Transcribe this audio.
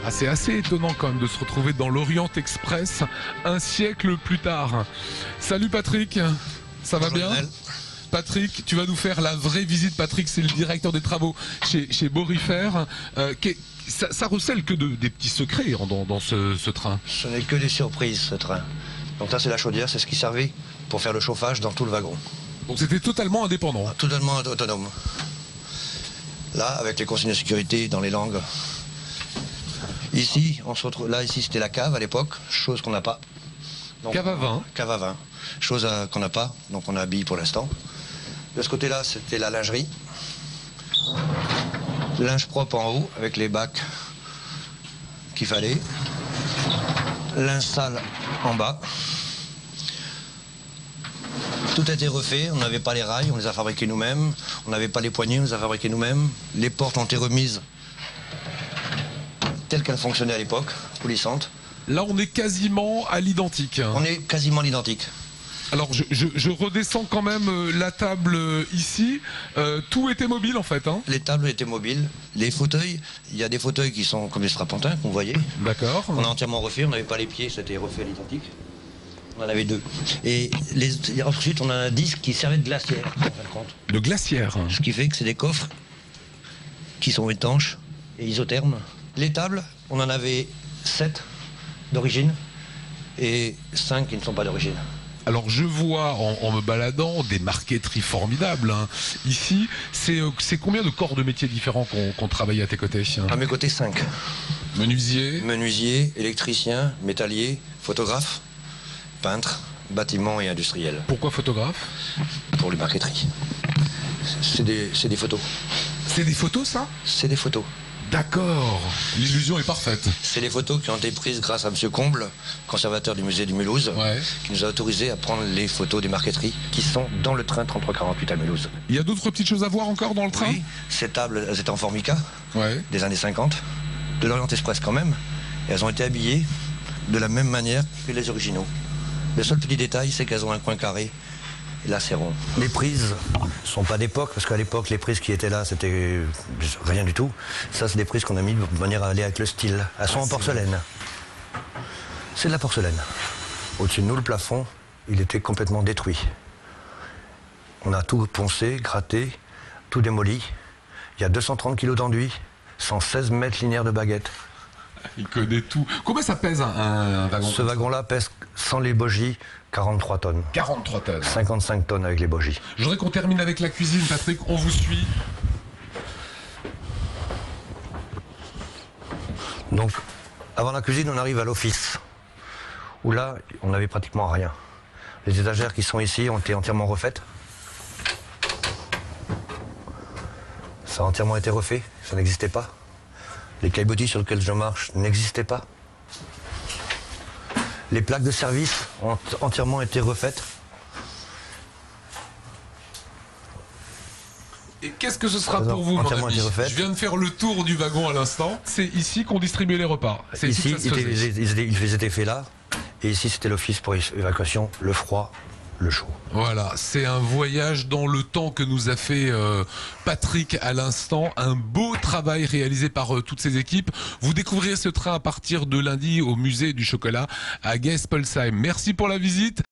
Ah, c'est assez étonnant quand même de se retrouver dans l'Orient Express un siècle plus tard. Salut Patrick, ça va bien ? Patrick, tu vas nous faire la vraie visite. Patrick, c'est le directeur des travaux chez Borifère. Ça recèle que des petits secrets dans ce train. Ce n'est que des surprises, ce train. Donc ça, c'est la chaudière, c'est ce qui servait pour faire le chauffage dans tout le wagon. Donc c'était totalement indépendant. Totalement autonome. Là, avec les consignes de sécurité dans les langues. Ici, on se retrouve. Là, ici, c'était la cave à l'époque, chose qu'on n'a pas. Donc, Cave à vin. Cave à vin, chose qu'on n'a pas, donc on a habillé pour l'instant. De ce côté-là, c'était la lingerie. Linge propre en haut, avec les bacs qu'il fallait. Linge sale en bas. Tout a été refait, on n'avait pas les rails, on les a fabriqués nous-mêmes. On n'avait pas les poignées, on les a fabriqués nous-mêmes. Les portes ont été remises telles qu'elles fonctionnaient à l'époque, coulissantes. Là, on est quasiment à l'identique. On est quasiment à l'identique. Alors, je redescends quand même la table ici. Tout était mobile en fait. Hein. Les tables étaient mobiles. Les fauteuils, il y a des fauteuils qui sont comme des strapontins qu'on voyait. D'accord. On a entièrement refait, on n'avait pas les pieds, c'était refait à l'identique. On en avait deux. Et ensuite, on a un disque qui servait de glacière, en fin de compte. De glacière. Ce qui fait que c'est des coffres qui sont étanches et isothermes. Les tables, on en avait 7 d'origine et 5 qui ne sont pas d'origine. Alors je vois en me baladant des marqueteries formidables. Hein. Ici, c'est combien de corps de métiers différents qu'on travaille à tes côtés? À mes côtés, 5. Menuisier. Menuisier, électricien, métallier, photographe, peintre, bâtiment et industriel. Pourquoi photographe? Pour les marqueteries. C'est des photos. C'est des photos, ça? C'est des photos. D'accord, l'illusion est parfaite. C'est des photos qui ont été prises grâce à M. Comble, conservateur du musée du Mulhouse, qui nous a autorisé à prendre les photos des marqueteries qui sont dans le train 3348 à Mulhouse. Il y a d'autres petites choses à voir encore dans le train? Oui, ces tables, elles étaient en formica, des années 50, de l'Orient Express quand même, et elles ont été habillées de la même manière que les originaux. Le seul petit détail, c'est qu'elles ont un coin carré. Et là, c'est rond. Les prises ne sont pas d'époque, parce qu'à l'époque, les prises qui étaient là, c'était rien du tout. Ça, c'est des prises qu'on a mis de manière à aller avec le style. Elles sont en porcelaine. C'est de la porcelaine. Au-dessus de nous, le plafond, il était complètement détruit. On a tout poncé, gratté, tout démoli. Il y a 230 kilos d'enduit, 116 mètres linéaires de baguettes. Il connaît tout. Combien ça pèse un wagon? Ce wagon-là pèse, sans les bogies, 43 tonnes. 43 tonnes. 55 tonnes avec les bogies. Je voudrais qu'on termine avec la cuisine, Patrick. On vous suit. Donc, avant la cuisine, on arrive à l'office, où là, on n'avait pratiquement rien. Les étagères qui sont ici ont été entièrement refaites. Ça a entièrement été refait, ça n'existait pas. Les caillebotis sur lesquels je marche n'existaient pas. Les plaques de service ont entièrement été refaites. Et qu'est-ce que ce sera pour vous, mon ami? Je viens de faire le tour du wagon à l'instant. C'est ici qu'on distribuait les repas. Ici, ils étaient faits là. Et ici, c'était l'office pour évacuation, le froid, le chaud. Voilà, c'est un voyage dans le temps que nous a fait Patrick à l'instant. Un beau travail réalisé par toutes ces équipes. Vous découvrirez ce train à partir de lundi au musée du chocolat à Geespolsheim. Merci pour la visite.